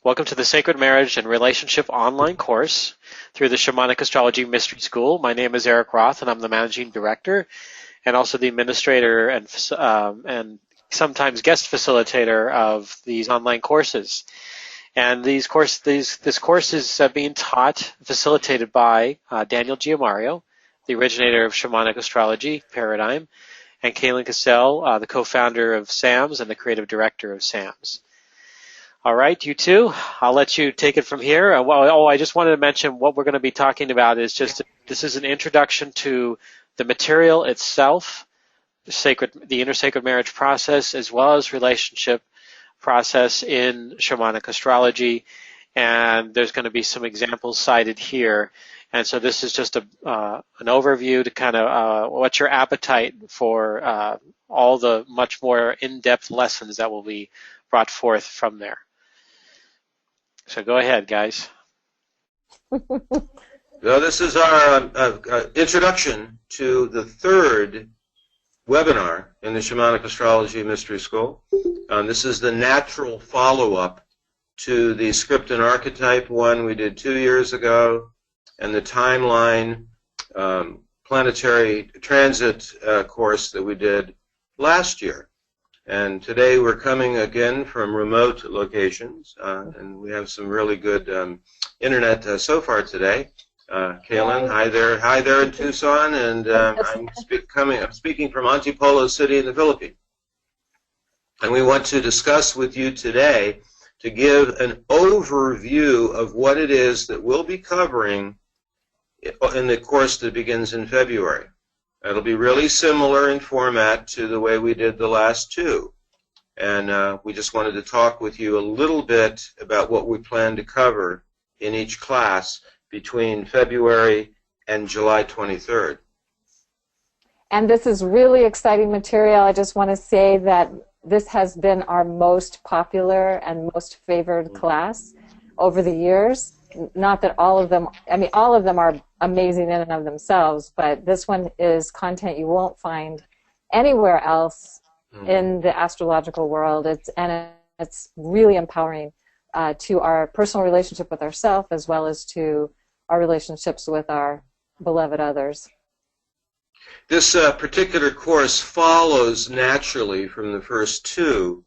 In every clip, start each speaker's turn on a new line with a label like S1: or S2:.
S1: Welcome to the Sacred Marriage and Relationship online course through the Shamanic Astrology Mystery School. My name is Eric Roth, and I'm the Managing Director and also the Administrator and sometimes guest facilitator of these online courses. And this course is being taught, facilitated by Daniel Giamario, the originator of Shamanic Astrology Paradigm, and Cayelin Castell, the co-founder of SAMS and the creative director of SAMS. All right, you two, I'll let you take it from here. I just wanted to mention what we're going to be talking about is this is an introduction to the material itself, the inner sacred marriage process, as well as relationship process in shamanic astrology, and there's going to be some examples cited here. And so this is just an overview to kind of what's your appetite for all the much more in-depth lessons that will be brought forth from there. So go ahead, guys.
S2: So this is our introduction to the third webinar in the Shamanic Astrology Mystery School. This is the natural follow-up to the script and archetype one we did 2 years ago, and the timeline planetary transit course that we did last year. And today we're coming again from remote locations, and we have some really good internet so far today. Cayelin, hi there in Tucson, and I'm speaking from Antipolo City in the Philippines. And we want to discuss with you today to give an overview of what it is that we'll be covering in the course that begins in February. It'll be really similar in format to the way we did the last two. And we just wanted to talk with you a little bit about what we plan to cover in each class between February and July 23rd.
S3: And this is really exciting material. I just want to say that this has been our most popular and most favored class over the years. Not that all of them, I mean, all of them are amazing in and of themselves, but this one is content you won't find anywhere else in the astrological world. It's really empowering to our personal relationship with ourselves as well as to our relationships with our beloved others.
S2: This particular course follows naturally from the first two.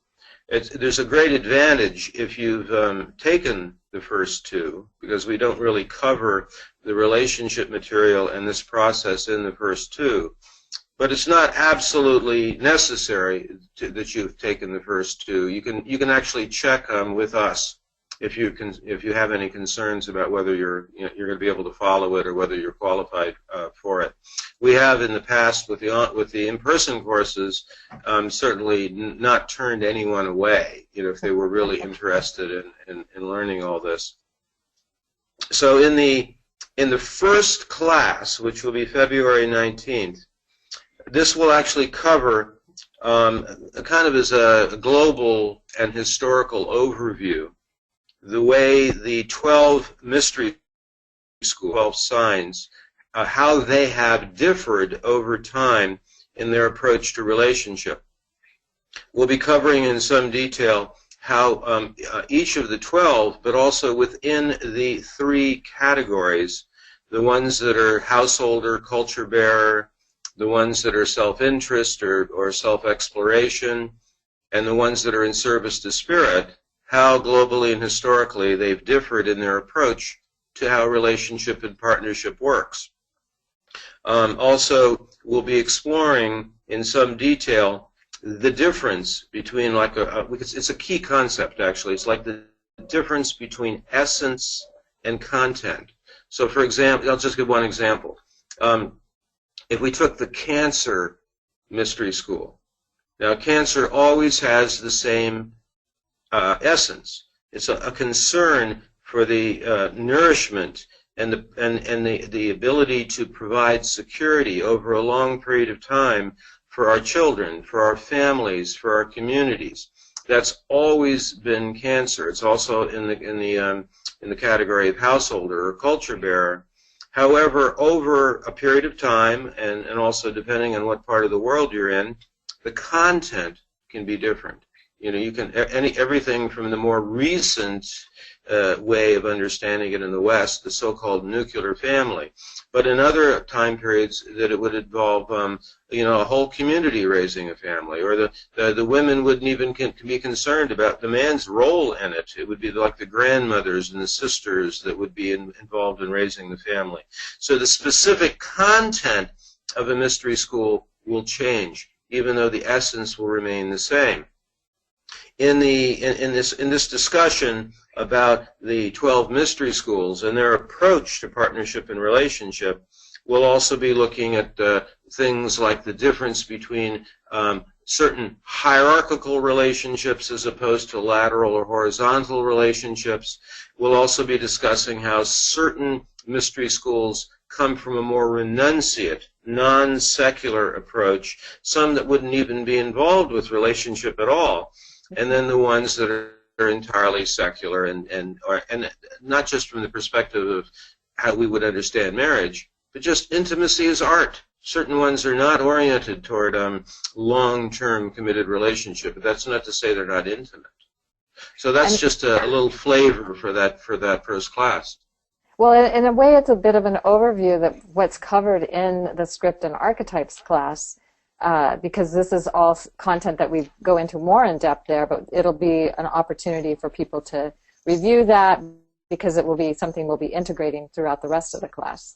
S2: There's a great advantage if you've taken the first two, because we don't really cover the relationship material and this process in the first two. But it's not absolutely necessary that you've taken the first two. You can actually check with us if you have any concerns about whether you're going to be able to follow it or whether you're qualified for it. We have in the past with the in-person courses certainly not turned anyone away, if they were really interested in learning all this. So in the first class, which will be February 19th, this will actually cover kind of as a global and historical overview the way the 12 mystery school, 12 signs, how they have differed over time in their approach to relationship. We'll be covering in some detail how each of the 12, but also within the three categories, the ones that are householder, culture bearer, the ones that are self-interest or self-exploration, and the ones that are in service to spirit, how globally and historically they've differed in their approach to how relationship and partnership works. Also, we'll be exploring in some detail the difference between, it's a key concept actually, it's like the difference between essence and content. So for example, I'll just give one example. If we took the Cancer Mystery School, now Cancer always has the same essence. It's a concern for the nourishment and the ability to provide security over a long period of time for our children, for our families, for our communities. That's always been Cancer. It's also in the category of householder or culture bearer. However, over a period of time, and also depending on what part of the world you're in, the content can be different. You know, you can everything from the more recent way of understanding it in the West, the so-called nuclear family, but in other time periods that it would involve, you know, a whole community raising a family, or the women wouldn't even be concerned about the man's role in it. It would be like the grandmothers and the sisters that would be involved in raising the family. So the specific content of a mystery school will change, even though the essence will remain the same. In this discussion about the 12 mystery schools and their approach to partnership and relationship, we'll also be looking at things like the difference between certain hierarchical relationships as opposed to lateral or horizontal relationships. We'll also be discussing how certain mystery schools come from a more renunciate, non-secular approach, some that wouldn't even be involved with relationship at all, and then the ones that are entirely secular, and not just from the perspective of how we would understand marriage, but just intimacy is art. Certain ones are not oriented toward long-term committed relationship, but that's not to say they're not intimate. So that's just a little flavor for that first class.
S3: Well, in a way, it's a bit of an overview of what's covered in the script and archetypes class, because this is all content that we go into more in depth there, but it'll be an opportunity for people to review that, because it will be something we'll be integrating throughout the rest of the class.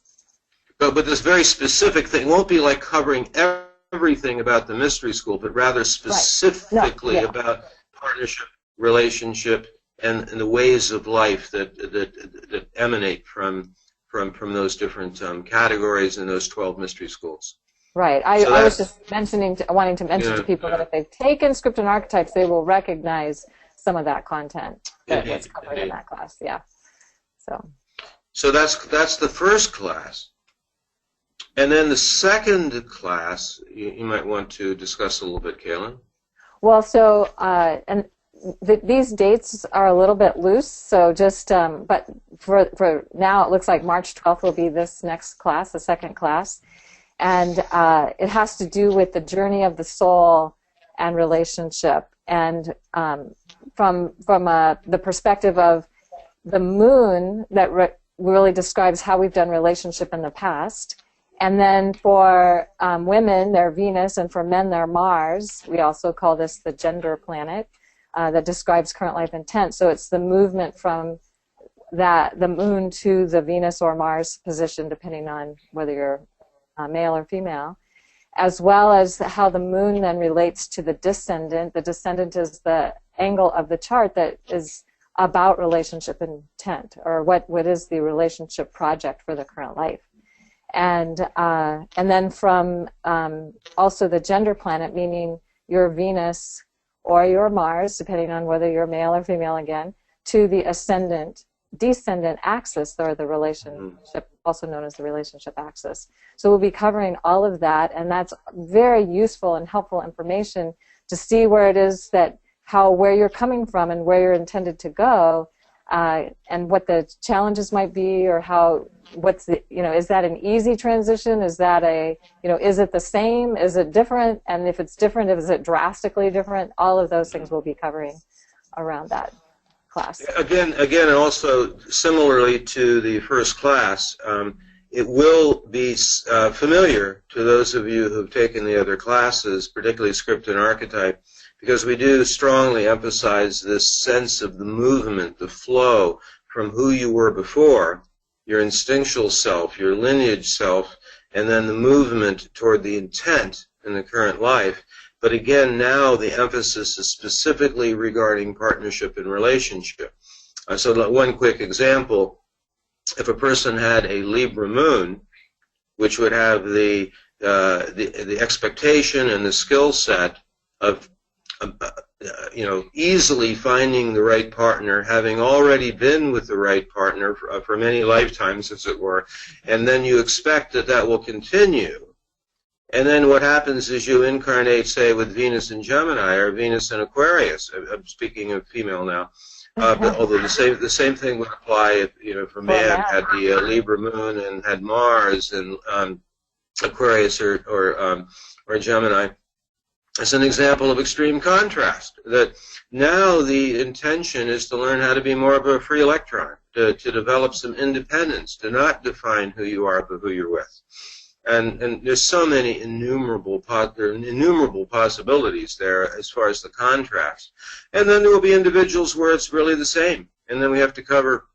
S2: But this very specific thing won't be like covering everything about the mystery school, but rather specifically about partnership, relationship, and the ways of life that emanate from those different categories in those 12 mystery schools.
S3: Right. I was just wanting to mention to people that if they've taken script and archetypes, they will recognize some of that content that's covered in that class. Yeah. So
S2: that's the first class. And then the second class, you might want to discuss a little bit, Cayelin.
S3: Well, so these dates are a little bit loose, so just but for now, it looks like March 12th will be this next class, the second class, and it has to do with the journey of the soul and relationship, and from the perspective of the moon that really describes how we've done relationship in the past. And then for women, they're Venus, and for men, they're Mars. We also call this the gender planet that describes current life intent. So it's the movement from the moon to the Venus or Mars position, depending on whether you're male or female, as well as how the moon then relates to the descendant. The descendant is the angle of the chart that is about relationship intent, or what is the relationship project for the current life. And then from also the gender planet, meaning your Venus or your Mars, depending on whether you're male or female again, to the descendant axis, or the relationship, also known as the relationship axis. So we'll be covering all of that, and that's very useful and helpful information to see where it is where you're coming from and where you're intended to go, and what the challenges might be, or is that an easy transition? Is that is it the same? Is it different? And if it's different, is it drastically different? All of those things we'll be covering around that class. Again,
S2: and also similarly to the first class, it will be familiar to those of you who've taken the other classes, particularly script and archetype, because we do strongly emphasize this sense of the movement, the flow from who you were before, your instinctual self, your lineage self, and then the movement toward the intent in the current life. But again, now the emphasis is specifically regarding partnership and relationship. So one quick example, if a person had a Libra moon, which would have the expectation and the skill set of easily finding the right partner, having already been with the right partner for many lifetimes, as it were, and then you expect that will continue. And then what happens is you incarnate, say, with Venus and Gemini, or Venus and Aquarius. I'm speaking of female now. But although the same thing would apply if a man had the Libra moon and had Mars and Aquarius or Gemini. as an example of extreme contrast, that now the intention is to learn how to be more of a free electron, to develop some independence, to not define who you are but who you're with. And there's so many innumerable possibilities there as far as the contrast. And then there will be individuals where it's really the same. And then we have to cover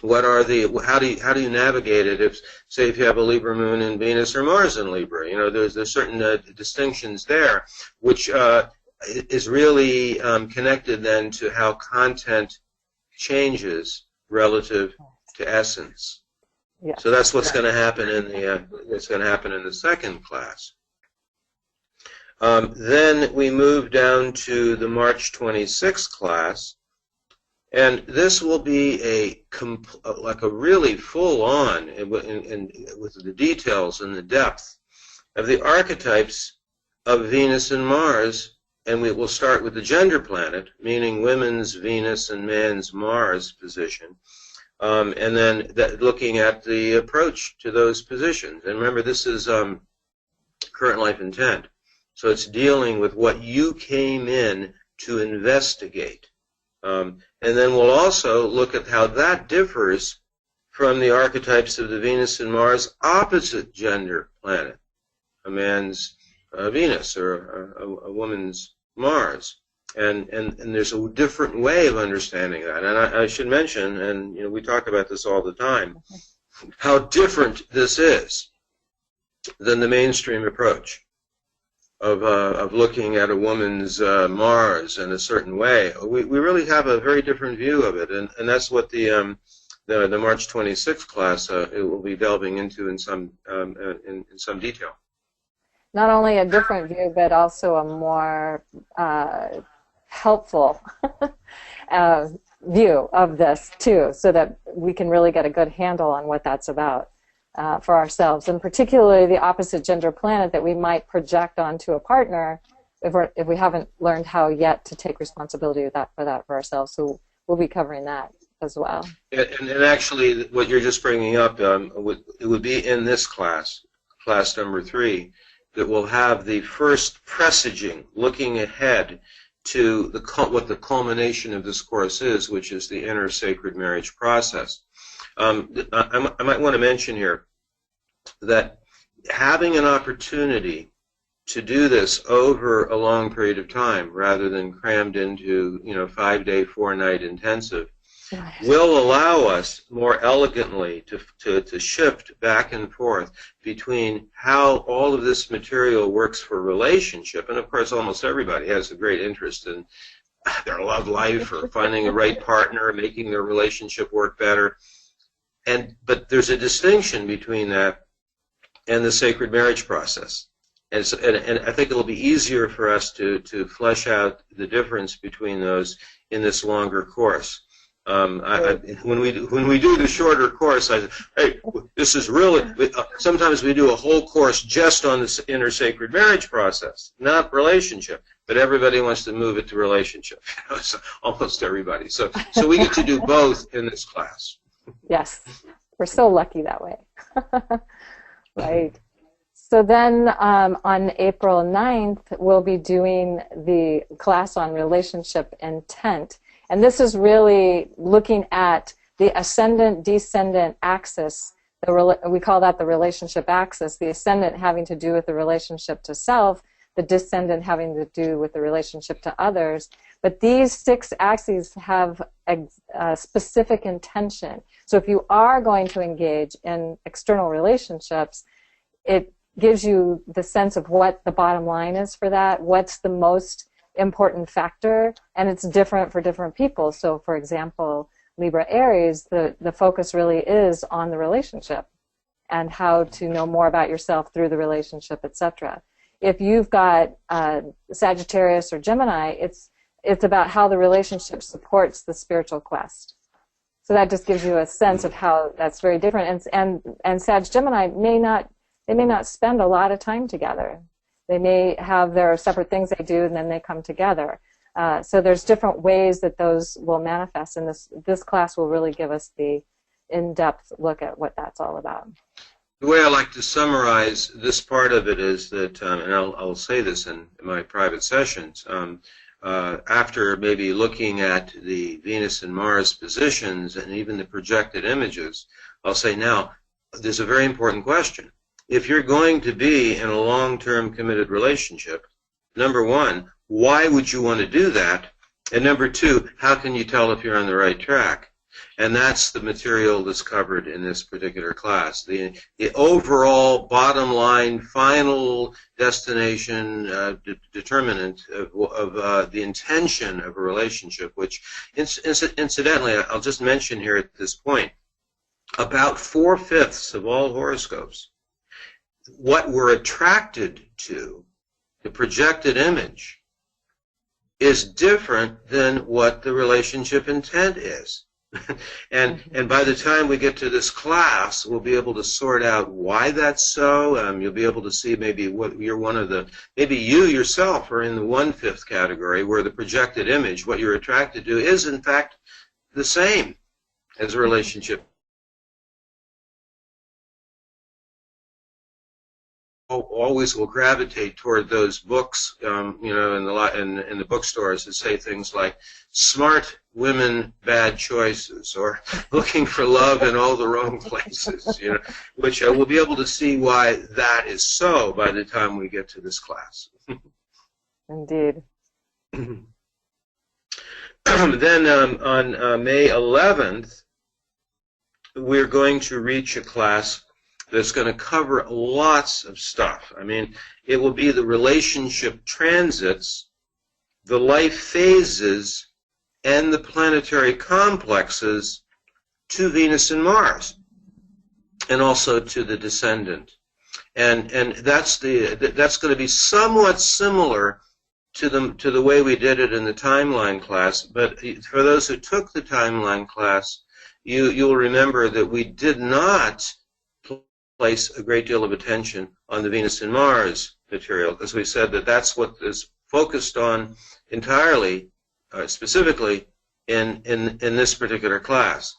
S2: what are the, how do you navigate it if, say, if you have a Libra moon in Venus or Mars in Libra. You know, there's certain distinctions there, which is really connected then to how content changes relative to essence.
S3: Yeah.
S2: So that's what's going to happen in the second class. Then we move down to the March 26th class, and this will be like a really full-on, with the details and the depth of the archetypes of Venus and Mars, and we will start with the gender planet, meaning women's Venus and man's Mars position. And then looking at the approach to those positions. And remember, this is current life intent. So it's dealing with what you came in to investigate. And then we'll also look at how that differs from the archetypes of the Venus and Mars opposite gender planet, a man's Venus or a woman's Mars. And there's a different way of understanding that. And I should mention, and you know, we talk about this all the time, how different this is than the mainstream approach of looking at a woman's Mars in a certain way. We really have a very different view of it, and that's what the March 26th class it will be delving into in some detail.
S3: Not only a different view, but also a more helpful view of this too, so that we can really get a good handle on what that's about for ourselves, and particularly the opposite gender planet that we might project onto a partner if we haven't learned how yet to take responsibility for that for ourselves. So we'll be covering that as well.
S2: And actually, what you're just bringing up, it would be in this class number 3, that will have the first presaging, looking ahead to what the culmination of this course is, which is the inner sacred marriage process. I might want to mention here that having an opportunity to do this over a long period of time, rather than crammed into 5-day, 4-night intensive, will allow us more elegantly to shift back and forth between how all of this material works for relationship. And of course, almost everybody has a great interest in their love life or finding a right partner, making their relationship work better. But there's a distinction between that and the sacred marriage process. And I think it'll be easier for us to flesh out the difference between those in this longer course. When we do the shorter course, I say, hey, this is really, sometimes we do a whole course just on the inner sacred marriage process, not relationship, but everybody wants to move it to relationship, so almost everybody. So we get to do both in this class.
S3: Yes, we're so lucky that way. Right. So then on April 9th, we'll be doing the class on relationship intent. And this is really looking at the ascendant-descendant axis. We call that the relationship axis. The ascendant having to do with the relationship to self, the descendant having to do with the relationship to others. But these 6 axes have a specific intention. So if you are going to engage in external relationships, it gives you the sense of what the bottom line is for that, what's the most important factor, and it's different for different people. So for example, Libra Aries, the focus really is on the relationship and how to know more about yourself through the relationship, etc. If you've got Sagittarius or Gemini, it's about how the relationship supports the spiritual quest. So that just gives you a sense of how that's very different. And Sag Gemini may not spend a lot of time together. They may have their separate things they do, and then they come together. So there's different ways that those will manifest, and this class will really give us the in-depth look at what that's all about.
S2: The way I like to summarize this part of it is that, and I'll say this in my private sessions, after maybe looking at the Venus and Mars positions and even the projected images, I'll say now, there's a very important question. If you're going to be in a long-term committed relationship, number one, why would you want to do that? And number two, how can you tell if you're on the right track? And that's the material that's covered in this particular class. The overall bottom line, final destination, determinant of the intention of a relationship, which incidentally, I'll just mention here at this point, about 4/5 of all horoscopes, what we're attracted to, the projected image, is different than what the relationship intent is. and by the time we get to this class, we'll be able to sort out why that's so. You'll be able to see maybe what you're one of the, maybe you yourself are in the 1/5 category where the projected image, what you're attracted to, is in fact the same as a relationship. Always will gravitate toward those books, you know, in the bookstores that say things like "smart women, bad choices" or "looking for love in all the wrong places," you know, which we'll be able to see why that is so by the time we get to this class.
S3: Indeed.
S2: Then on May 11th, we're going to reach a class that's going to cover lots of stuff. I mean, it will be the relationship transits, the life phases, and the planetary complexes to Venus and Mars, and also to the Descendant. And that's going to be somewhat similar to the way we did it in the timeline class. But for those who took the timeline class, you'll remember that we did not place a great deal of attention on the Venus and Mars material, because we said that that's what is focused on entirely, specifically in this particular class.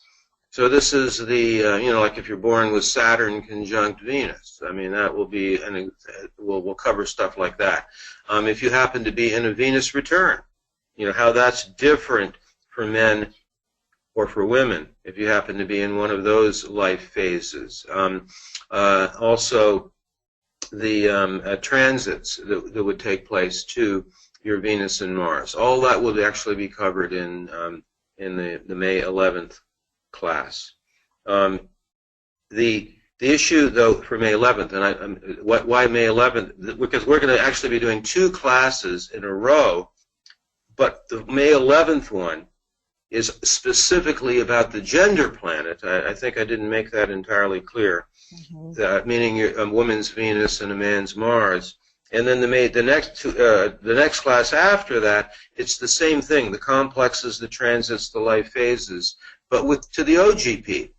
S2: So this is the, you know, like if you're born with Saturn conjunct Venus, I mean, that will be, and we'll cover stuff like that. If you happen to be in a Venus return, you know, how that's different for men or for women, if you happen to be in one of those life phases. Also, the transits that would take place to your Venus and Mars. All that will actually be covered in the May 11th class. The issue, though, for May 11th, and why May 11th? Because we're going to actually be doing 2 classes in a row, but the May 11th one is specifically about the gender planet. I think I didn't make that entirely clear. Mm-hmm. Meaning a woman's Venus and a man's Mars. And then the next class after that, it's the same thing: the complexes, the transits, the life phases, but to the OGP.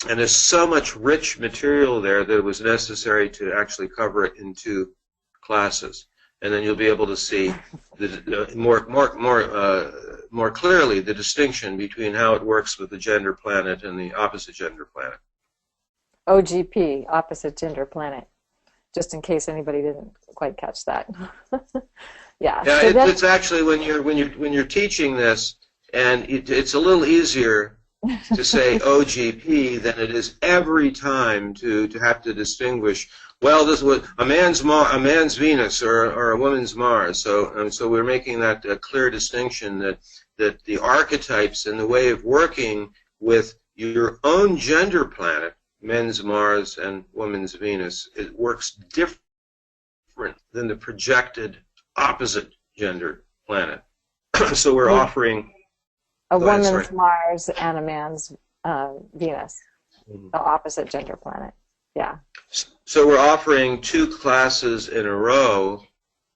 S2: And there's so much rich material there that it was necessary to actually cover it in 2 classes. And then you'll be able to see more clearly the distinction between how it works with the gender planet and the opposite gender planet.
S3: OGP, opposite gender planet, just in case anybody didn't quite catch that. Yeah.
S2: Yeah,
S3: So
S2: it's actually when you're teaching this, and it's a little easier to say OGP than it is every time to have to distinguish. Well, this was a man's Venus or a woman's Mars. So we're making that clear distinction that the archetypes and the way of working with your own gender planet, men's Mars and woman's Venus, it works different than the projected opposite gender planet. So we're offering
S3: a woman's Mars and a man's Venus, the opposite gender planet. Yeah.
S2: So we're offering 2 classes in a row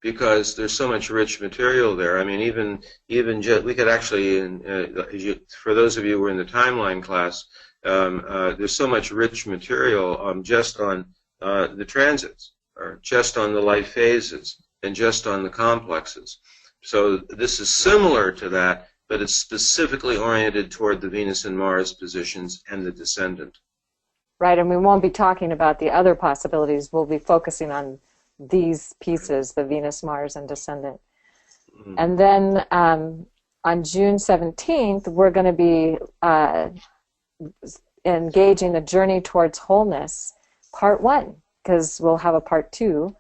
S2: because there's so much rich material there. I mean, even we could actually, for those of you who are in the timeline class, there's so much rich material just on the transits, or just on the life phases, and just on the complexes. So this is similar to that, but it's specifically oriented toward the Venus and Mars positions and the Descendant.
S3: right? And we won't be talking about the other possibilities. We'll be focusing on these pieces, the Venus, Mars, and Descendant. And then on June 17th, we're going to be engaging the Journey Towards Wholeness, Part 1, because we'll have a Part 2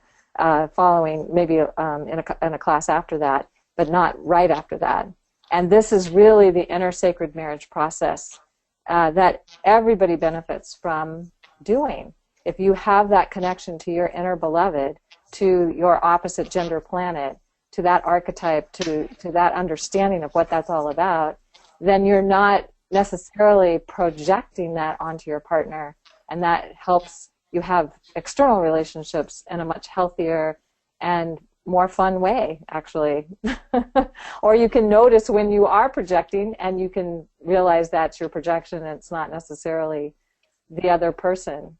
S3: following, maybe in a class after that, but not right after that. And this is really the inner sacred marriage process that everybody benefits from doing. If you have that connection to your inner beloved, to your opposite gender planet, to that archetype, to that understanding of what that's all about, then you're not necessarily projecting that onto your partner, and that helps you have external relationships in a much healthier and more fun way, actually. Or you can notice when you are projecting, and you can realize that's your projection, and it's not necessarily the other person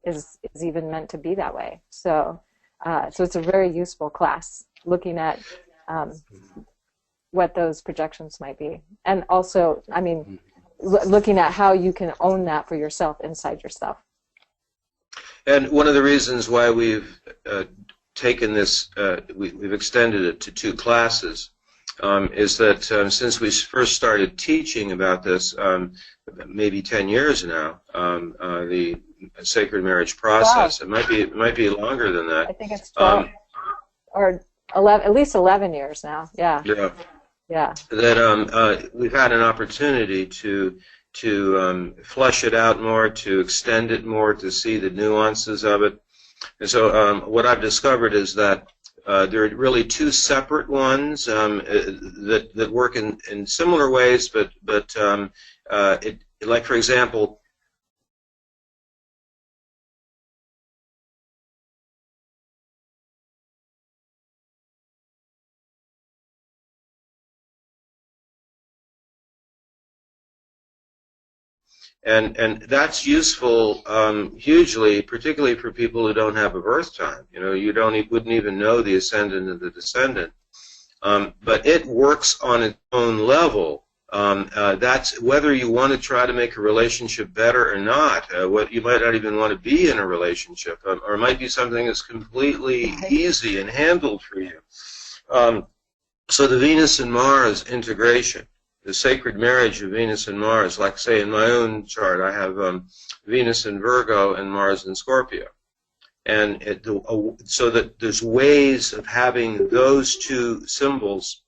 S3: is even meant to be that way. So it's a very useful class, looking at what those projections might be. And also, I mean, looking at how you can own that for yourself, inside yourself.
S2: And one of the reasons why we've taken this, we've extended it to 2 classes, is that since we first started teaching about this, maybe 10 years now, the sacred marriage process, 12. It might be longer than that.
S3: I think it's 12 or 11, at least 11 years now. Yeah.
S2: Yeah.
S3: Yeah.
S2: That we've had an opportunity to flesh it out more, to extend it more, to see the nuances of it. And so what I've discovered is that there are really 2 separate ones that work in similar ways, but like, for example, and that's useful hugely, particularly for people who don't have a birth time. You know, wouldn't even know the ascendant and the descendant, but it works on its own level. That's whether you want to try to make a relationship better or not. What you might not even want to be in a relationship, or it might be something that's completely easy and handled for you. So the Venus and Mars integration, the sacred marriage of Venus and Mars, like, say, in my own chart, I have Venus in Virgo and Mars in Scorpio. And so that there's ways of having those 2 symbols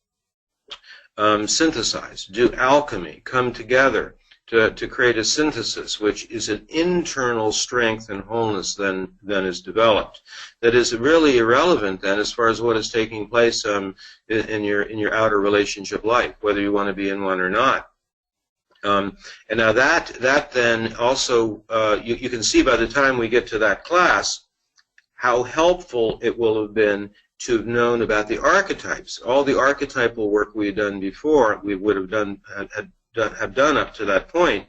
S2: synthesize, do alchemy, come together to create a synthesis, which is an internal strength and wholeness then is developed. That is really irrelevant then as far as what is taking place in your outer relationship life, whether you want to be in one or not. And now that then also you can see by the time we get to that class how helpful it will have been to have known about the archetypes. All the archetypal work we had done before, we would have done up to that point,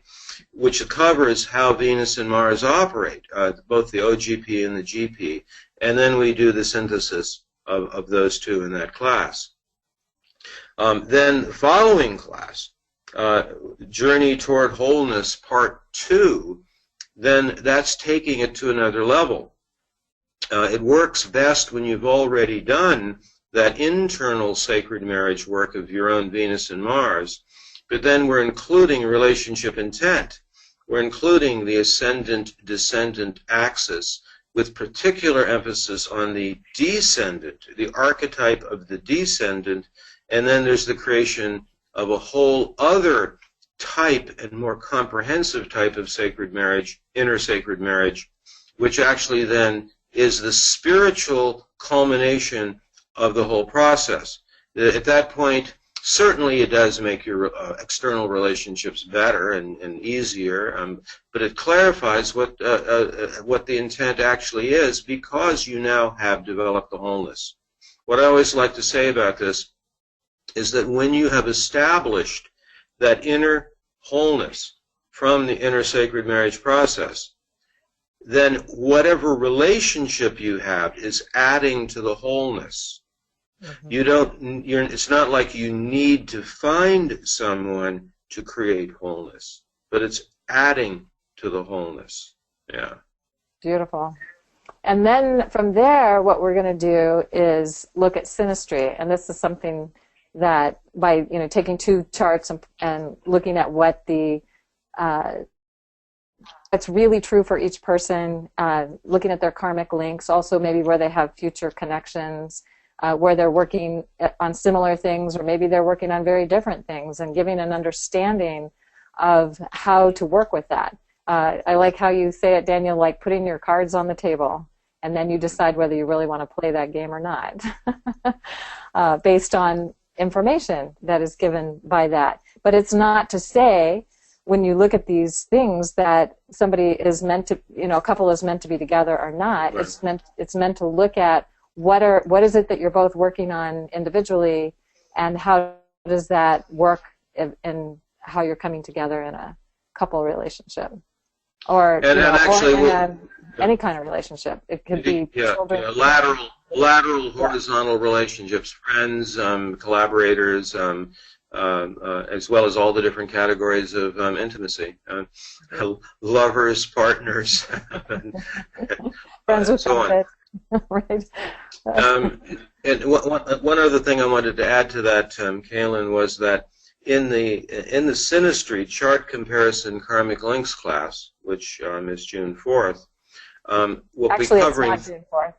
S2: which covers how Venus and Mars operate, both the OGP and the GP, and then we do the synthesis of those 2 in that class. Then the following class, Journey Toward Wholeness, Part 2, then that's taking it to another level. It works best when you've already done that internal sacred marriage work of your own Venus and Mars, but then we're including relationship intent. We're including the ascendant-descendant axis with particular emphasis on the descendant, the archetype of the descendant, and then there's the creation of a whole other type and more comprehensive type of sacred marriage, inner sacred marriage, which actually then is the spiritual culmination of the whole process. At that point, certainly it does make your external relationships better and easier, but it clarifies what the intent actually is, because you now have developed the wholeness. What I always like to say about this is that when you have established that inner wholeness from the inner sacred marriage process, then whatever relationship you have is adding to the wholeness. Mm-hmm. It's not like you need to find someone to create wholeness, but it's adding to the wholeness. Yeah.
S3: Beautiful. And then from there, what we're going to do is look at synastry, and this is something that by taking two charts and looking at what the it's really true for each person, looking at their karmic links, also maybe where they have future connections, where they're working on similar things, or maybe they're working on very different things, and giving an understanding of how to work with that. I like how you say it, Daniel, like putting your cards on the table, and then you decide whether you really want to play that game or not, based on information that is given by that. But it's not to say, when you look at these things, that somebody is meant to, a couple is meant to be together or not. Right. It's meant to look at what is it that you're both working on individually, and how does that work in how you're coming together in a couple relationship, or any kind of relationship. It could be children,
S2: lateral, horizontal relationships, friends, collaborators, as well as all the different categories of intimacy, lovers, partners,
S3: friends with
S2: so on.
S3: Right.
S2: And one other thing I wanted to add to that, Cayelin, was that in the Synastry chart comparison Karmic Links class, which is June 4th, we'll be covering.
S3: It's not June 4th.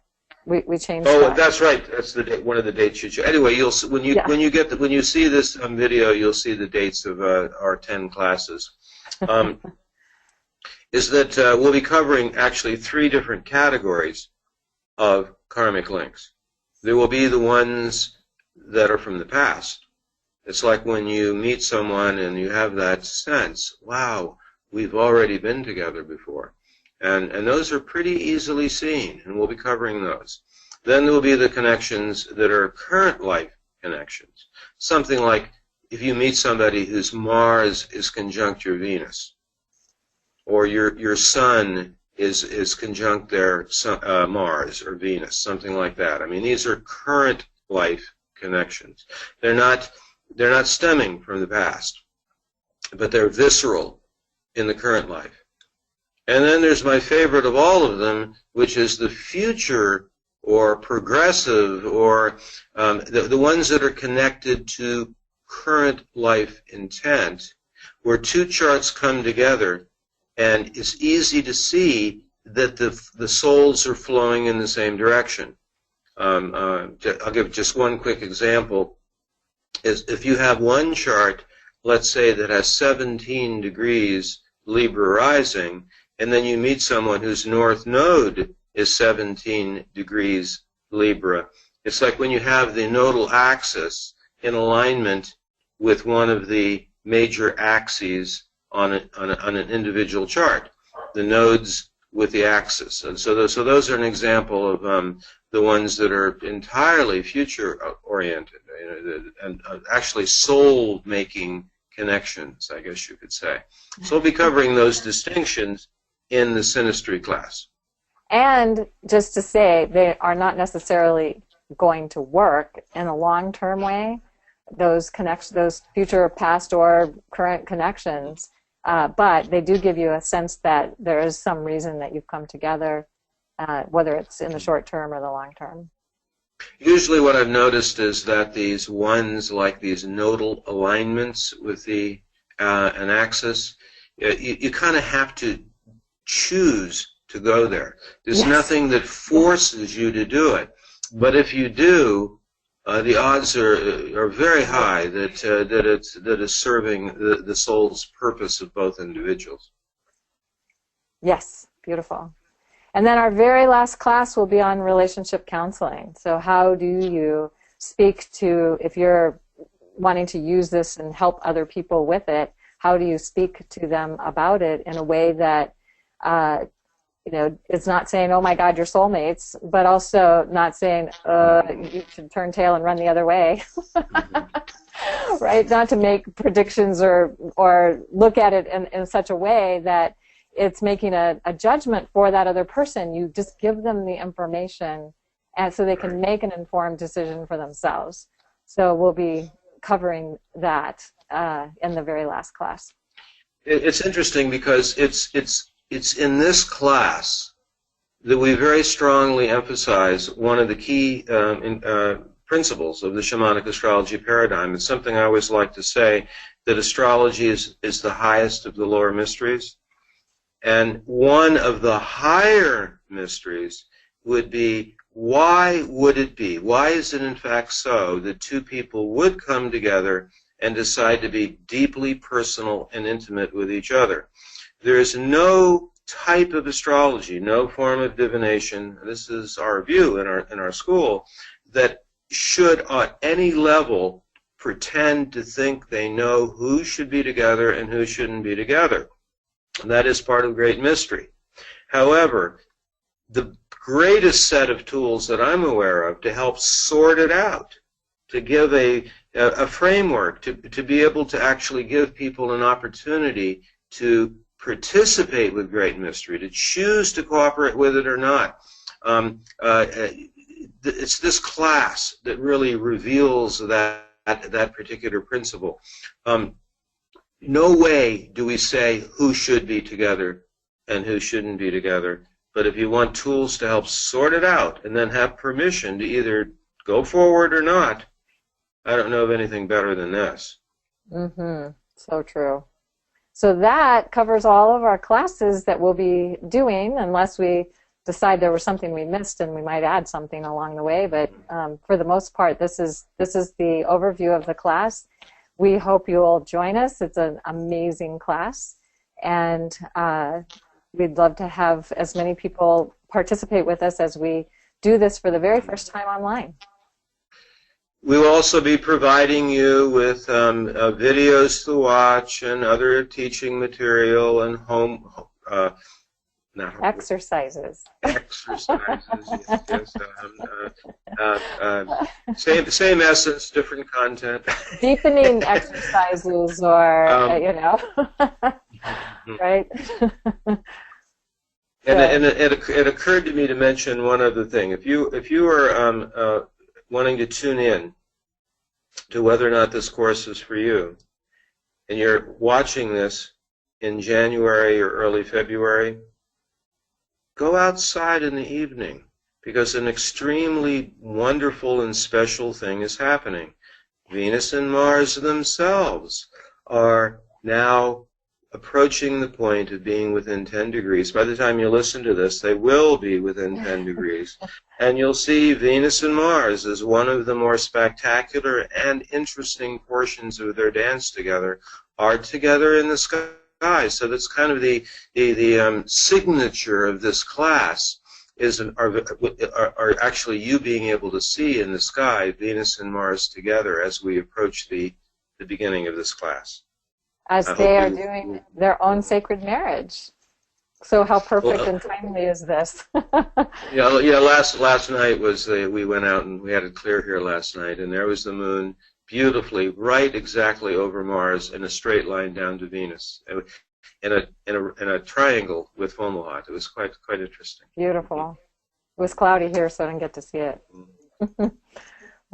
S3: We changed.
S2: Oh,
S3: that.
S2: That's right. That's the date, one of the dates you. Anyway, you'll when you see this video, you'll see the dates of our 10 classes. Is that we'll be covering actually 3 different categories of karmic links. There will be the ones that are from the past. It's like when you meet someone and you have that sense, wow, we've already been together before. And those are pretty easily seen, and we'll be covering those. Then there will be the connections that are current life connections. Something like if you meet somebody whose Mars is conjunct your Venus, or your Sun is conjunct their Mars or Venus, something like that. I mean, these are current life connections. They're not stemming from the past, but they're visceral in the current life. And then there's my favorite of all of them, which is the future or progressive, or the ones that are connected to current life intent, where 2 charts come together, and it's easy to see that the souls are flowing in the same direction. I'll give just one quick example. Is if you have one chart, let's say, that has 17 degrees Libra rising, and then you meet someone whose North Node is 17 degrees Libra. It's like when you have the nodal axis in alignment with one of the major axes on an individual chart, the nodes with the axis. And so those are an example of the ones that are entirely future-oriented, and actually soul-making connections, I guess you could say. So we'll be covering those distinctions in the Synastry class.
S3: And just to say, they are not necessarily going to work in a long-term way, those future, past, or current connections, but they do give you a sense that there is some reason that you've come together, whether it's in the short term or the long term.
S2: Usually what I've noticed is that these ones, like these nodal alignments with an axis, you kind of have to choose to go there. There's nothing that forces you to do it. But if you do, the odds are very high that it's serving the soul's purpose of both individuals.
S3: Yes, beautiful. And then our very last class will be on relationship counseling. So how do you speak to, if you're wanting to use this and help other people with it, how do you speak to them about it in a way that it's not saying, oh my God, you're soulmates, but also not saying, you should turn tail and run the other way. Right? Not to make predictions or look at it in such a way that it's making a judgment for that other person. You just give them the information, and so they can make an informed decision for themselves. So we'll be covering that in the very last class.
S2: It's interesting because it's it's in this class that we very strongly emphasize one of the key principles of the shamanic astrology paradigm. It's something I always like to say, that astrology is the highest of the lower mysteries. And one of the higher mysteries would be, why would it be? Why is it in fact so that two people would come together and decide to be deeply personal and intimate with each other? There is no type of astrology, no form of divination, this is our view in our school, that should at any level pretend to think they know who should be together and who shouldn't be together. And that is part of great mystery. However, the greatest set of tools that I'm aware of to help sort it out, to give a framework, to be able to actually give people an opportunity to participate with great mystery, to choose to cooperate with it or not. It's this class that really reveals that particular principle. No way do we say who should be together and who shouldn't be together. But if you want tools to help sort it out and then have permission to either go forward or not, I don't know of anything better than this.
S3: Mm-hmm. So true. So that covers all of our classes that we'll be doing, unless we decide there was something we missed and we might add something along the way. But for the most part, this is the overview of the class. We hope you'll join us. It's an amazing class, and we'd love to have as many people participate with us as we do this for the very first time online.
S2: We will also be providing you with videos to watch and other teaching material and
S3: exercises.
S2: Exercises, yes. Same essence, different content.
S3: Deepening exercises, or right?
S2: And it occurred to me to mention one other thing. If you are wanting to tune in to whether or not this course is for you, and you're watching this in January or early February, go outside in the evening, because an extremely wonderful and special thing is happening. Venus and Mars themselves are now approaching the point of being within 10 degrees. By the time you listen to this, they will be within 10 degrees. And you'll see Venus and Mars as one of the more spectacular and interesting portions of their dance together are together in the sky. So that's kind of the signature of this class are actually you being able to see in the sky Venus and Mars together as we approach the beginning of this class.
S3: As they are doing their own sacred marriage. So how perfect and timely is this?
S2: Yeah. Last night was we went out and we had it clear here last night, and there was the moon beautifully, right exactly over Mars in a straight line down to Venus, in a triangle with Fomalhaut. It was quite interesting.
S3: Beautiful. It was cloudy here, so I didn't get to see it.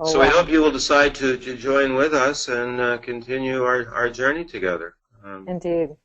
S2: So I hope you will decide to join with us and continue our journey together.
S3: Indeed.